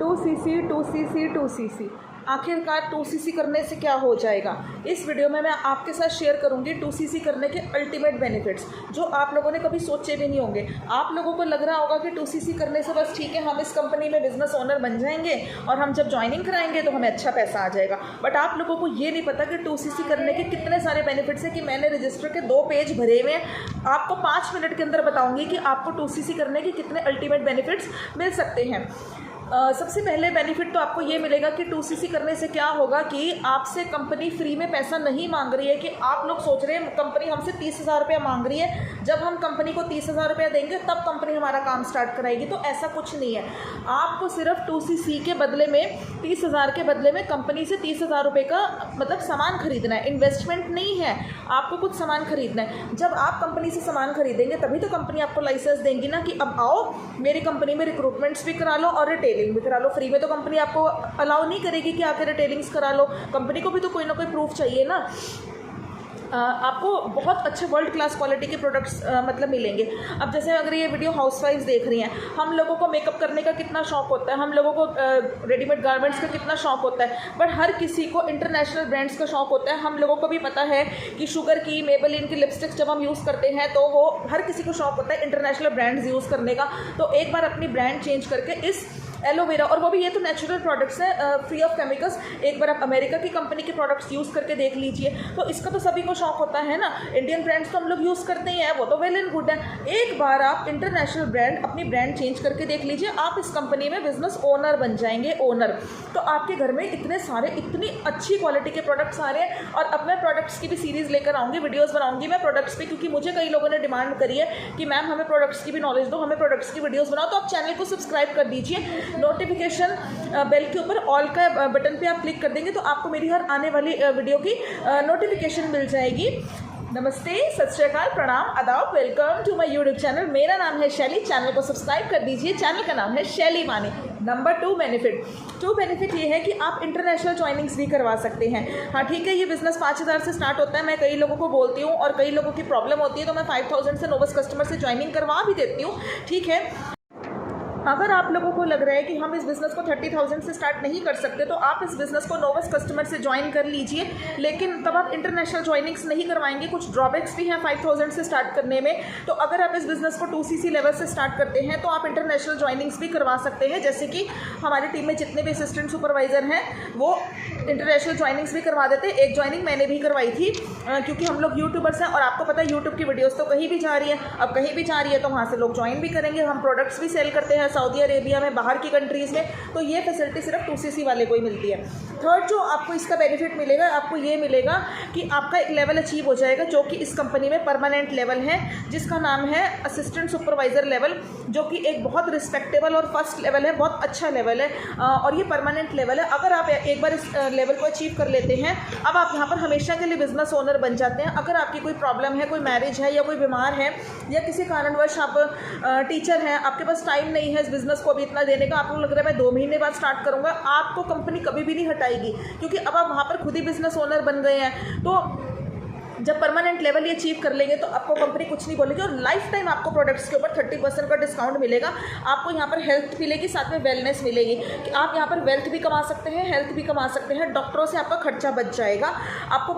2cc आखिरकार 2cc करने से क्या हो जाएगा। इस वीडियो में मैं आपके साथ शेयर करूंगी 2cc करने के अल्टीमेट बेनिफिट्स जो आप लोगों ने कभी सोचे भी नहीं होंगे। आप लोगों को लग रहा होगा कि 2cc करने से बस ठीक है हम इस कंपनी में बिजनेस ओनर बन जाएंगे और हम जब ज्वाइनिंग कराएंगे तो हमें अच्छा पैसा आ जाएगा। बट आप लोगों को ये नहीं पता कि 2cc करने के कितने सारे बेनिफिट्स हैं कि मैंने रजिस्टर के 2 पेज भरे हुए हैं। आपको 5 मिनट के अंदर बताऊँगी कि आपको 2cc करने के कितने अल्टीमेट बेनिफिट्स मिल सकते हैं। सबसे पहले बेनिफिट तो आपको ये मिलेगा कि 2cc करने से क्या होगा कि आपसे कंपनी फ्री में पैसा नहीं मांग रही है। कि आप लोग सोच रहे हैं कंपनी हमसे 30,000 रुपया मांग रही है, जब हम कंपनी को 30,000 रुपया देंगे तब कंपनी हमारा काम स्टार्ट कराएगी। तो ऐसा कुछ नहीं है। आपको सिर्फ 2cc के बदले में 30,000 के बदले में कंपनी से 30,000 रुपये का मतलब सामान खरीदना है। इन्वेस्टमेंट नहीं है, आपको कुछ सामान खरीदना है। जब आप कंपनी से सामान खरीदेंगे तभी तो कंपनी आपको लाइसेंस देंगी ना कि अब आओ मेरी कंपनी में रिक्रूटमेंट्स भी करा लो और रिटेलिंग भी करा लो। फ्री में तो कंपनी आपको अलाउ नहीं करेगी कि आके रिटेलिंग्स करा लो। कंपनी को भी तो कोई ना कोई प्रूफ चाहिए ना। आपको बहुत अच्छे वर्ल्ड क्लास क्वालिटी के प्रोडक्ट्स मतलब मिलेंगे। अब जैसे अगर ये वीडियो हाउसवाइफ्स देख रही हैं, हम लोगों को मेकअप करने का कितना शौक होता है, हम लोगों को रेडीमेड गारमेंट्स का कितना शौक होता है, बट हर किसी को इंटरनेशनल ब्रांड्स का शौक होता है। हम लोगों को भी पता है कि शुगर की, मेबेलिन की लिपस्टिक्स जब हम यूज़ करते हैं तो वो हर किसी को शौक होता है इंटरनेशनल ब्रांड्स यूज़ करने का। तो एक बार अपनी ब्रांड चेंज करके इस एलोवेरा, और वो भी ये तो नेचुरल प्रोडक्ट्स हैं फ्री ऑफ केमिकल्स, एक बार आप अमेरिका की कंपनी के प्रोडक्ट्स यूज़ करके देख लीजिए। तो इसका तो सभी को शौक होता है ना। इंडियन ब्रांड्स तो हम लोग यूज़ करते ही हैं, वो तो वेल एंड गुड है। एक बार आप इंटरनेशनल ब्रांड अपनी ब्रांड चेंज करके देख लीजिए, आप इस कंपनी में बिजनेस ओनर बन जाएंगे। ओनर तो आपके घर में इतने सारे इतनी अच्छी क्वालिटी के प्रोडक्ट्स आ रहे हैं। और अब मैं प्रोडक्ट्स की भी सीरीज़ लेकर आऊँगी, वीडियोज़ बनाऊँगी मैं प्रोडक्ट्स पे, क्योंकि मुझे कई लोगों ने डिमांड करी है कि मैम हमें प्रोडक्ट्स की भी नॉलेज दो, हमें प्रोडक्ट्स की वीडियोज़ बनाओ। तो आप चैनल को सब्सक्राइब कर दीजिए, नोटिफिकेशन बेल के ऊपर ऑल का बटन पे आप क्लिक कर देंगे तो आपको मेरी हर आने वाली वीडियो की नोटिफिकेशन मिल जाएगी। नमस्ते, सत श्री अकाल, प्रणाम, आदाब, welcome to my YouTube channel. मेरा नाम है शैली। चैनल को सब्सक्राइब कर दीजिए। चैनल का नाम है शैली मानी। नंबर 2 बेनिफिट ये है कि आप इंटरनेशनल ज्वाइनिंग्स भी करवा सकते हैं। हाँ ठीक है, ये बिजनेस 5,000 से स्टार्ट होता है। मैं कई लोगों को बोलती हूँ और कई लोगों की प्रॉब्लम होती है तो मैं 5,000 से नोवस कस्टमर से ज्वाइनिंग करवा भी देती हूँ। ठीक है, अगर आप लोगों को लग रहा है कि हम इस बिज़नेस को 30,000 से स्टार्ट नहीं कर सकते तो आप इस बिज़नेस को नोवस कस्टमर से ज्वाइन कर लीजिए। लेकिन तब आप इंटरनेशनल ज्वाइनिंग्स नहीं करवाएंगे। कुछ ड्रॉबैक्स भी हैं 5,000 से स्टार्ट करने में। तो अगर आप इस बिज़नेस को 2cc लेवल से स्टार्ट करते हैं तो आप इंटरनेशनल ज्वाइनिंग्स भी करवा सकते हैं। जैसे कि हमारी टीम में जितने भी असिस्टेंट सुपरवाइज़र हैं वो इंटरनेशनल ज्वाइनिंग्स भी करवा देते हैं। एक ज्वाइनिंग मैंने भी करवाई थी क्योंकि हम लोग यूट्यूबर्स हैं और आपको पता है यूट्यूब की वीडियोज़ तो कहीं भी जा रही है। अब कहीं भी जा रही है तो वहाँ से लोग ज्वाइन भी करेंगे। हम प्रोडक्ट्स भी सेल करते हैं सऊदी अरेबिया में, बाहर की कंट्रीज़ में। तो ये फैसिलिटी सिर्फ 2cc वाले को ही मिलती है। थर्ड जो आपको इसका बेनिफिट मिलेगा, आपको ये मिलेगा कि आपका एक लेवल अचीव हो जाएगा जो कि इस कंपनी में परमानेंट लेवल है, जिसका नाम है असिस्टेंट सुपरवाइज़र लेवल, जो कि एक बहुत रिस्पेक्टेबल और फर्स्ट लेवल है, बहुत अच्छा लेवल है और ये परमानेंट लेवल है। अगर आप एक बार इस लेवल को अचीव कर लेते हैं, अब आप यहाँ पर हमेशा के लिए बिजनेस ओनर बन जाते हैं। अगर आपकी कोई प्रॉब्लम है, कोई मैरिज है या कोई बीमार है या किसी कारणवश आप टीचर हैं, आपके पास टाइम नहीं है इस बिज़नेस को अभी इतना देने का, आपको लग रहा है मैं 2 महीने बाद स्टार्ट करूँगा, आपको कंपनी कभी भी नहीं हटाएगी क्योंकि अब आप वहाँ पर खुद ही बिजनेस ओनर बन गए हैं। तो जब परमानेंट लेवल ये अचीव कर लेंगे तो आपको कंपनी कुछ नहीं बोलेगी और लाइफ टाइम आपको प्रोडक्ट्स के ऊपर 30% का डिस्काउंट मिलेगा। आपको यहाँ पर हेल्थ मिलेगी, साथ में वेलनेस मिलेगी कि आप यहाँ पर वेल्थ भी कमा सकते हैं, हेल्थ भी कमा सकते हैं। डॉक्टरों से आपका खर्चा बच जाएगा। आपको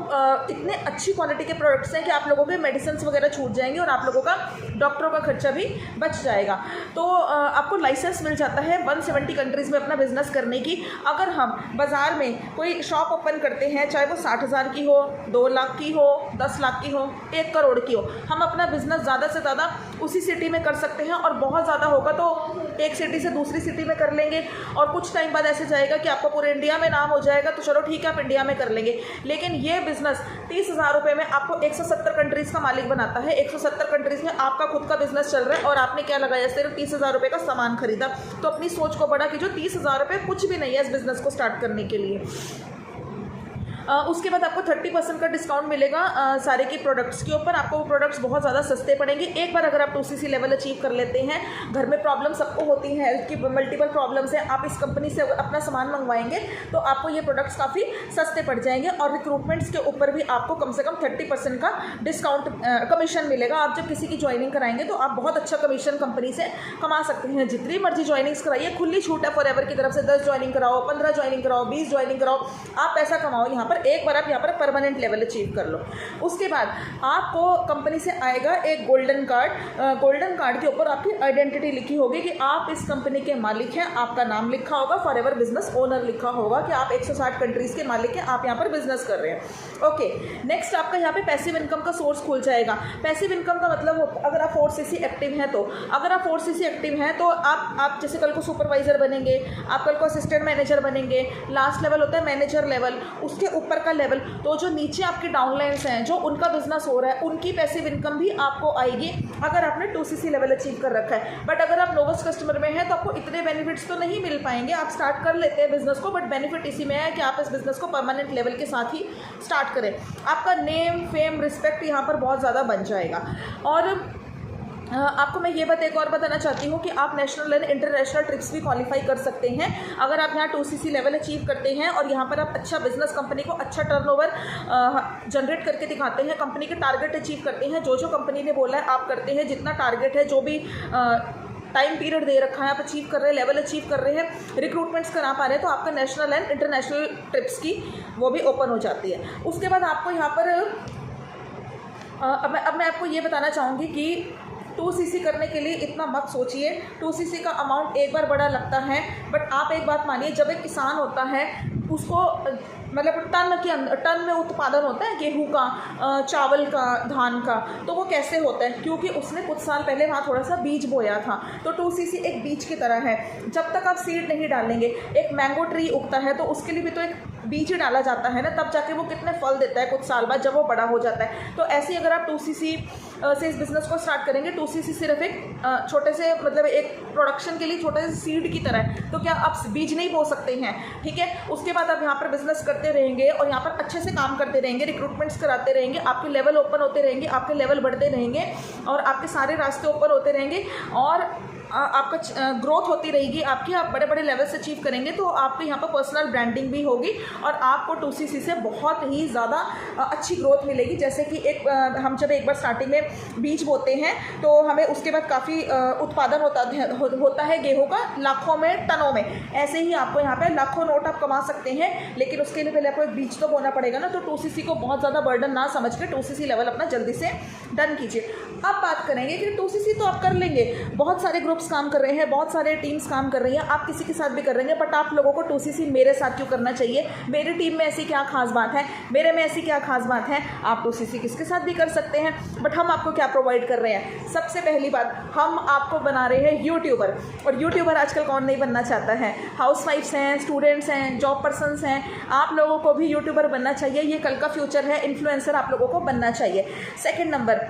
इतने अच्छी क्वालिटी के प्रोडक्ट्स हैं कि आप लोगों के मेडिसिन वगैरह छूट जाएंगे और आप लोगों का डॉक्टरों का खर्चा भी बच जाएगा। तो आपको लाइसेंस मिल जाता है 170 कंट्रीज़ में अपना बिजनेस करने की। अगर हम बाज़ार में कोई शॉप ओपन करते हैं, चाहे वो 60,000 की हो, 2 लाख की हो, 10 लाख की हो, 1 करोड़ की हो, हम अपना बिजनेस ज़्यादा से ज़्यादा उसी सिटी में कर सकते हैं और बहुत ज़्यादा होगा तो एक सिटी से दूसरी सिटी में कर लेंगे। और कुछ टाइम बाद ऐसे जाएगा कि आपको पूरे इंडिया में नाम हो जाएगा तो चलो ठीक है आप इंडिया में कर लेंगे। लेकिन ये बिजनेस 30,000 रुपये में आपको 170 कंट्रीज़ का मालिक बनाता है। 170 कंट्रीज़ में आपका खुद का बिजनेस चल रहा है और आपने क्या लगाया, सिर्फ 30,000 रुपये का सामान खरीदा। तो अपनी सोच को बड़ा कीजिए, 30,000 रुपये कुछ भी नहीं है इस बिज़नेस को स्टार्ट करने के लिए। उसके बाद आपको 30% का डिस्काउंट मिलेगा सारे के प्रोडक्ट्स के ऊपर। आपको वो प्रोडक्ट्स बहुत ज़्यादा सस्ते पड़ेंगे। एक बार अगर आप 2cc लेवल अचीव कर लेते हैं, घर में प्रॉब्लम सबको होती है, हेल्थ की मल्टीपल प्रॉब्लम्स है, आप इस कंपनी से अपना सामान मंगवाएंगे तो आपको ये प्रोडक्ट्स काफ़ी सस्ते पड़ जाएंगे। और रिक्रूटमेंट्स के ऊपर भी आपको कम से कम 30% का डिस्काउंट कमीशन मिलेगा। आप जब किसी की ज्वाइनिंग कराएंगे तो आप बहुत अच्छा कमीशन कंपनी से कमा सकते हैं। जितनी मर्जी ज्वाइनिंग्स कराइए, खुली छूट है फॉरएवर की तरफ से। 10 ज्वाइनिंग कराओ, 15 ज्वाइनिंग कराओ, 20 ज्वाइनिंग कराओ, आप पैसा कमाओ यहाँ पर। एक बार आप यहाँ पर परमानेंट लेवल अचीव कर लो। उसके बाद आपको कंपनी से आएगा एक गोल्डन कार्ड। गोल्डन कार्ड के ऊपर आपकी आइडेंटिटी लिखी होगी कि आप इस कंपनी के मालिक हैं। आपका नाम लिखा होगा, फॉरएवर बिजनेस ओनर लिखा होगा कि आप 160 कंट्रीज़ के मालिक हैं, आप यहाँ पर बिजनेस कर रहे हैं। ओके, नेक्स्ट आपका यहाँ पे पैसिव इनकम का सोर्स खुल जाएगा। पैसिव इनकम का मतलब अगर आप 4cc एक्टिव हैं तो, अगर आप 4cc एक्टिव हैं तो आप जैसे कल को सुपरवाइजर बनेंगे, आप कल को असिस्टेंट मैनेजर बनेंगे, लास्ट लेवल होता है मैनेजर लेवल, उसके ऊपर का लेवल, तो जो नीचे आपके डाउनलाइंस हैं, जो उनका बिजनेस हो रहा है, उनकी पैसिव इनकम भी आपको आएगी अगर आपने 2cc लेवल अचीव कर रखा है। बट अगर आप नोवेस्ट कस्टमर में हैं तो आपको इतने बेनिफिट्स तो नहीं मिल पाएंगे। आप स्टार्ट कर लेते हैं बिजनेस को, बट बेनिफिट इसी में है कि आप इस बिजनेस को परमानेंट लेवल के साथ ही स्टार्ट करें। आपका नेम, फेम, रिस्पेक्ट यहाँ पर बहुत ज़्यादा बन जाएगा। और आपको मैं ये बात एक और बताना चाहती हूँ कि आप नेशनल एंड इंटरनेशनल ट्रिप्स भी क्वालिफाई कर सकते हैं अगर आप यहाँ 2cc लेवल अचीव करते हैं और यहाँ पर आप अच्छा बिजनेस, कंपनी को अच्छा टर्नओवर जनरेट करके दिखाते हैं, कंपनी के टारगेट अचीव करते हैं। जो जो कंपनी ने बोला है आप करते हैं, जितना टारगेट है, जो भी टाइम पीरियड दे रखा है आप अचीव कर रहे हैं, लेवल अचीव कर रहे हैं, रिक्रूटमेंट्स करा पा रहे हैं, तो आपका नेशनल एंड इंटरनेशनल ट्रिप्स की वो भी ओपन हो जाती है। उसके बाद आपको यहाँ पर अब मैं आपको ये बताना चाहूँगी कि 2cc करने के लिए इतना मत सोचिए। 2cc का अमाउंट एक बार बड़ा लगता है, बट आप एक बात मानिए, जब एक किसान होता है उसको मतलब टन में उत्पादन होता है गेहूं का, चावल का, धान का, तो वो कैसे होता है? क्योंकि उसने कुछ साल पहले वहाँ थोड़ा सा बीज बोया था। तो 2cc एक बीज की तरह है। जब तक आप सीड नहीं डालेंगे, एक मैंगो ट्री उगता है तो उसके लिए भी तो एक बीज ही डाला जाता है ना, तब जाके वो कितने फल देता है कुछ साल बाद जब वो बड़ा हो जाता है। तो ऐसे ही अगर आप 2cc से इस बिज़नेस को स्टार्ट करेंगे, 2cc सिर्फ एक छोटे से मतलब एक प्रोडक्शन के लिए छोटे से सीड की तरह है। तो क्या आप बीज नहीं बो सकते हैं? ठीक है। उसके बाद आप यहाँ पर बिजनेस करते रहेंगे और यहाँ पर अच्छे से काम करते रहेंगे, रिक्रूटमेंट्स कराते रहेंगे, आपके लेवल ओपन होते रहेंगे, आपके लेवल बढ़ते रहेंगे और आपके सारे रास्ते ओपन होते रहेंगे और आपका ग्रोथ होती रहेगी आपकी। आप बड़े बड़े लेवल्स अचीव करेंगे तो आपको यहाँ पर पर्सनल ब्रांडिंग भी होगी और आपको 2cc से बहुत ही ज़्यादा अच्छी ग्रोथ मिलेगी। जैसे कि हम जब एक बार स्टार्टिंग में बीज बोते हैं तो हमें उसके बाद काफ़ी उत्पादन होता है गेहूं का, लाखों में, टनों में। ऐसे ही आपको यहाँ पे लाखों नोट आप कमा सकते हैं, लेकिन उसके लिए पहले आपको एक बीज तो बोना पड़ेगा ना। तो 2cc को बहुत ज़्यादा बर्डन ना समझ के 2cc लेवल अपना जल्दी से डन कीजिए। अब बात करेंगे कि 2cc तो आप कर लेंगे, बहुत सारे ग्रुप्स काम कर रहे हैं, बहुत सारे टीम्स काम कर रही हैं, आप किसी के साथ भी कर रहे हैं, बट आप लोगों को 2cc मेरे साथ क्यों करना चाहिए? मेरी टीम में ऐसी क्या खास बात है, मेरे में ऐसी क्या खास बात है? आप 2cc किसके साथ भी कर सकते हैं, बट हम आपको क्या प्रोवाइड कर रहे हैं? सबसे पहली बात, हम आपको बना रहे हैं यूट्यूबर। और यूट्यूबर आजकल कौन नहीं बनना चाहता है? हाउसवाइफ्स हैं, स्टूडेंट्स हैं, जॉब पर्सन्स हैं, आप लोगों को भी यूट्यूबर बनना चाहिए। ये कल का फ्यूचर है, इन्फ्लुएंसर आप लोगों को बनना चाहिए। सेकेंड नंबर,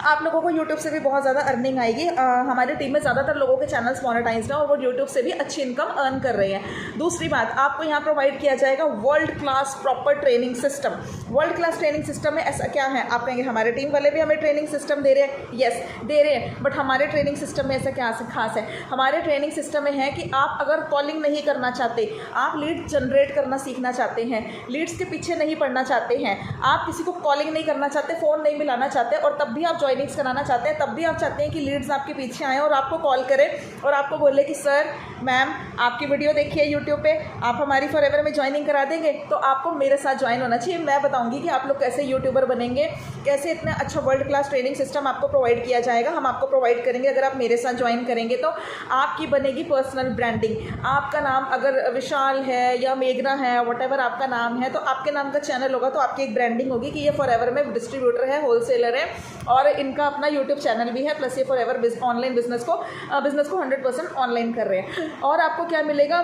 आप लोगों को YouTube से भी बहुत ज़्यादा अर्निंग आएगी। हमारी टीम में ज़्यादातर लोगों के चैनल्स मोनेटाइज्ड हैं और वो YouTube से भी अच्छी इनकम अर्न कर रहे हैं। दूसरी बात, आपको यहाँ प्रोवाइड किया जाएगा world class proper training system. World class training system में ऐसा क्या है? आप कहेंगे हमारे टीम वाले भी हमें ट्रेनिंग सिस्टम दे रहे हैं। यस, दे रहे हैं, बट हमारे ट्रेनिंग सिस्टम में ऐसा क्या खास है? हमारे ट्रेनिंग सिस्टम में है कि आप अगर कॉलिंग नहीं करना चाहते, आप लीड जनरेट करना सीखना चाहते हैं, लीड्स के पीछे नहीं पड़ना चाहते हैं, आप किसी को कॉलिंग नहीं करना चाहते, फ़ोन नहीं मिलाना चाहते और तब भी आप ज्वाइनिंग्स कराना चाहते हैं, तब भी आप चाहते हैं कि लीड्स आपके पीछे आएँ और आपको कॉल करें और आपको बोले कि सर, मैम, आपकी वीडियो देखी है यूट्यूब पे, आप हमारी फॉरएवर में ज्वाइनिंग करा देंगे, तो आपको मेरे साथ ज्वाइन होना चाहिए। मैं बताऊंगी कि आप लोग कैसे यूट्यूबर बनेंगे, कैसे इतना अच्छा वर्ल्ड क्लास ट्रेनिंग सिस्टम आपको प्रोवाइड किया जाएगा, हम आपको प्रोवाइड करेंगे। अगर आप मेरे साथ ज्वाइन करेंगे तो आपकी बनेगी पर्सनल ब्रांडिंग। आपका नाम अगर विशाल है या मेघना है, व्हाटएवर आपका नाम है, तो आपके नाम का चैनल होगा तो आपकी एक ब्रांडिंग होगी कि ये फॉरएवर में डिस्ट्रीब्यूटर है, होलसेलर है और इनका अपना यूट्यूब चैनल भी है, प्लस ये फॉरएवर ऑनलाइन बिजनेस को 100% ऑनलाइन कर रहे हैं। और आपको क्या मिलेगा?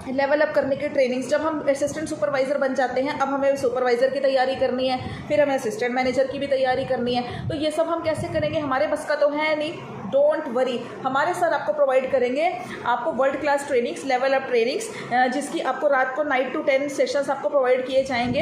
लेवल अप करने की ट्रेनिंग्स। जब हम असिस्टेंट सुपरवाइज़र बन जाते हैं, अब हमें सुपरवाइज़र की तैयारी करनी है, फिर हमें असिस्टेंट मैनेजर की भी तैयारी करनी है। तो ये सब हम कैसे करेंगे? हमारे बस का तो है नहीं, डोंट वरी, हमारे सर आपको प्रोवाइड करेंगे आपको world class trainings, level up trainings, जिसकी आपको रात को 9 to 10 सेशंस आपको प्रोवाइड किए जाएंगे।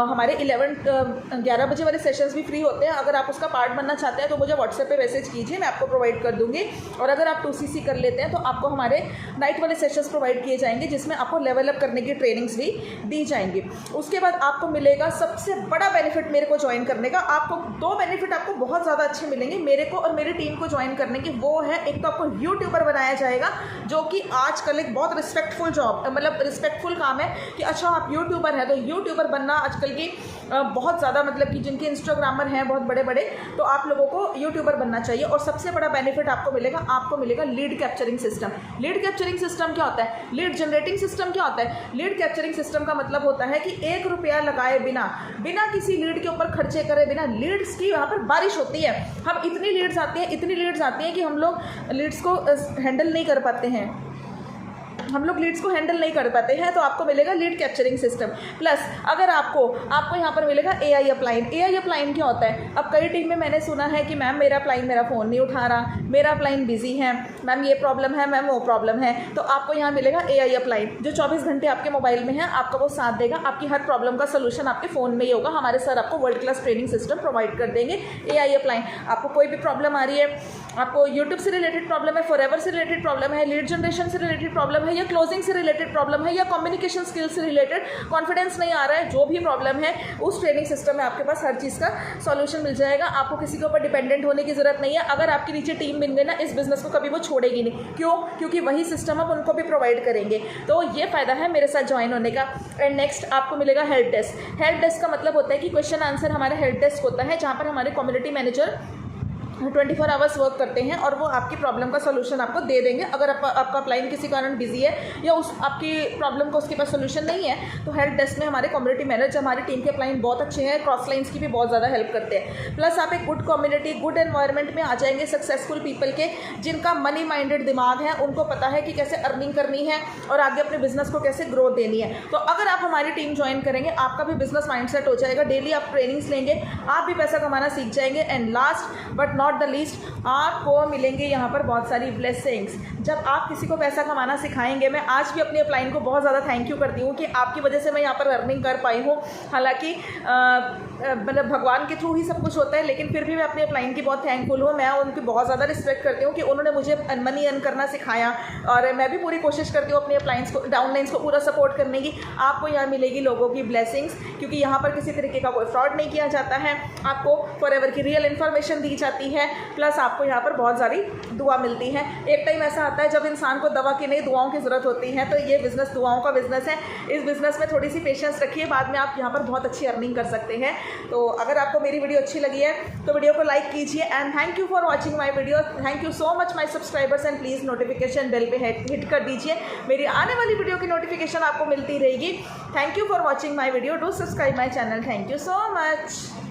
हमारे 11 बजे वाले सेशंस भी फ्री होते हैं। अगर आप उसका पार्ट बनना चाहते हैं तो मुझे व्हाट्सएप पे मैसेज कीजिए, मैं आपको प्रोवाइड कर दूँगी। और अगर आप 2CC कर लेते हैं तो आपको हमारे नाइट वाले सेशंस प्रोवाइड किए जाएंगे, जिसमें आपको लेवल अप करने की ट्रेनिंग्स भी दी जाएंगी। उसके बाद आपको मिलेगा सबसे बड़ा बेनिफिट मेरे को ज्वाइन करने का। आपको 2 बेनिफिट आपको बहुत ज़्यादा अच्छे मिलेंगे मेरे को और मेरी टीम को ज्वाइन करने के। वो है, एक तो आपको यूट्यूबर बनाया जाएगा, जो कि आजकल एक बहुत रिस्पेक्टफुल जॉब, मतलब रिस्पेक्टफुल काम है कि अच्छा आप यूट्यूबर हैं, तो यूट्यूबर बनना आजकल की बहुत ज़्यादा, मतलब कि जिनके इंस्टाग्रामर हैं बहुत बड़े बड़े, तो आप लोगों को यूट्यूबर बनना चाहिए। और सबसे बड़ा बेनिफिट आपको मिलेगा lead capturing system. Lead capturing system क्या होता है? लीड जनरेटिंग सिस्टम क्या होता है? लीड कैप्चरिंग सिस्टम का मतलब होता है कि 1 रुपया लगाए बिना किसी लीड के ऊपर खर्चे करे बिना लीड्स की यहाँ पर बारिश होती है। हम इतनी लीड्स आती हैं कि हम लोग लीड्स को हैंडल नहीं कर पाते हैं, तो आपको मिलेगा लीड कैप्चरिंग सिस्टम। प्लस अगर आपको यहाँ पर मिलेगा AI अपलाइन। AI अपलाइन क्या होता है? अब कई टीम में मैंने सुना है कि मैम मेरा अपलाइन मेरा फ़ोन नहीं उठा रहा, मेरा अपलाइन बिजी है, मैम ये प्रॉब्लम है, मैम वो प्रॉब्लम है। तो आपको यहाँ मिलेगा AI अपलाइन, जो 24 घंटे आपके मोबाइल में है, आपका वो साथ देगा। आपकी हर प्रॉब्लम का सोल्यूशन आपके फ़ोन में ही होगा। हमारे सर आपको world class training system provide कर देंगे। AI अपलाइन, आपको कोई भी प्रॉब्लम आ रही है, आपको यूट्यूब से रिलेटेड प्रॉब्लम है, फॉरएवर से रिलेटेड प्रॉब्लम है, लीड जनरेशन से रिलेटेड प्रॉब्लम है, या क्लोजिंग से रिलेटेड प्रॉब्लम है, या कम्युनिकेशन स्किल से रिलेटेड, कॉन्फिडेंस नहीं आ रहा है, जो भी प्रॉब्लम है, उस ट्रेनिंग सिस्टम में आपके पास हर चीज़ का सॉल्यूशन मिल जाएगा। आपको किसी के ऊपर डिपेंडेंट होने की ज़रूरत नहीं है। अगर आपके नीचे टीम बन गई ना, इस बिजनेस को कभी वो छोड़ेगी नहीं। क्यों? क्योंकि वही सिस्टम आप उनको भी प्रोवाइड करेंगे। तो ये फ़ायदा है मेरे साथ ज्वाइन होने का। एंड नेक्स्ट आपको मिलेगा हेल्प डेस्क। हेल्प डेस्क का मतलब होता है कि क्वेश्चन आंसर हमारा हेल्प डेस्क होता है, जहाँ पर हमारे कम्युनिटी मैनेजर 24 आवर्स वर्क करते हैं और वो आपकी प्रॉब्लम का सोल्यूशन आपको दे देंगे। अगर आपका अपलाइन किसी कारण बिजी है या आपकी प्रॉब्लम का उसके पास सोल्यूशन नहीं है, तो हेल्प डेस्क में हमारे कम्युनिटी मैनेजर, हमारी टीम के अपलाइन बहुत अच्छे हैं, क्रॉस लाइन्स की भी बहुत ज़्यादा हेल्प करते हैं। प्लस आप एक गुड कम्युनिटी, गुड एनवायरनमेंट में आ जाएंगे सक्सेसफुल पीपल के, जिनका मनी माइंडेड दिमाग है, उनको पता है कि कैसे अर्निंग करनी है और आगे अपने बिजनेस को कैसे ग्रोथ देनी है। तो अगर आप हमारी टीम ज्वाइन करेंगे, आपका भी बिजनेस माइंडसेट हो जाएगा। डेली आप ट्रेनिंग्स लेंगे, आप भी पैसा कमाना सीख जाएंगे। And last but not the least, आपको मिलेंगे यहाँ पर बहुत सारी ब्लेसिंग्स। जब आप किसी को पैसा कमाना सिखाएंगे, मैं आज भी अपने अपलाइन को बहुत ज़्यादा थैंक यू करती हूँ कि आपकी वजह से मैं यहाँ पर अर्निंग कर पाई हूँ। हालांकि मतलब भगवान के थ्रू ही सब कुछ होता है, लेकिन फिर भी मैं अपने अपलाइन की बहुत थैंकफुल हूँ। मैं उनकी बहुत ज़्यादा रिस्पेक्ट करती हूँ कि उन्होंने मुझे मनी अर्न करना सिखाया, और मैं भी पूरी कोशिश करती हूँ अपने अपलाइंस को, डाउनलाइंस को पूरा सपोर्ट करने की। आपको यहाँ मिलेगी लोगों की ब्लेसिंग्स, क्योंकि यहाँ पर किसी तरीके का कोई फ्रॉड नहीं किया जाता है। आपको फॉरएवर की रियल इन्फॉर्मेशन दी जाती है। प्लस आपको यहाँ पर बहुत सारी दुआ मिलती है। एक टाइम ऐसा आता है जब इंसान को दवा की नहीं, दुआओं की ज़रूरत होती है। तो ये बिज़नेस दुआओं का बिज़नेस है। इस बिज़नेस में थोड़ी सी पेशेंस रखिए, बाद में आप यहाँ पर बहुत अच्छी अर्निंग कर सकते हैं। तो अगर आपको मेरी वीडियो अच्छी लगी है तो वीडियो को लाइक कीजिए। And thank you for watching my video. Thank you so much my subscribers. And please notification bell पे हिट कर दीजिए, मेरी आने वाली वीडियो की नोटिफिकेशन आपको मिलती रहेगी। Thank you for watching my video. Do subscribe my channel. Thank you so much.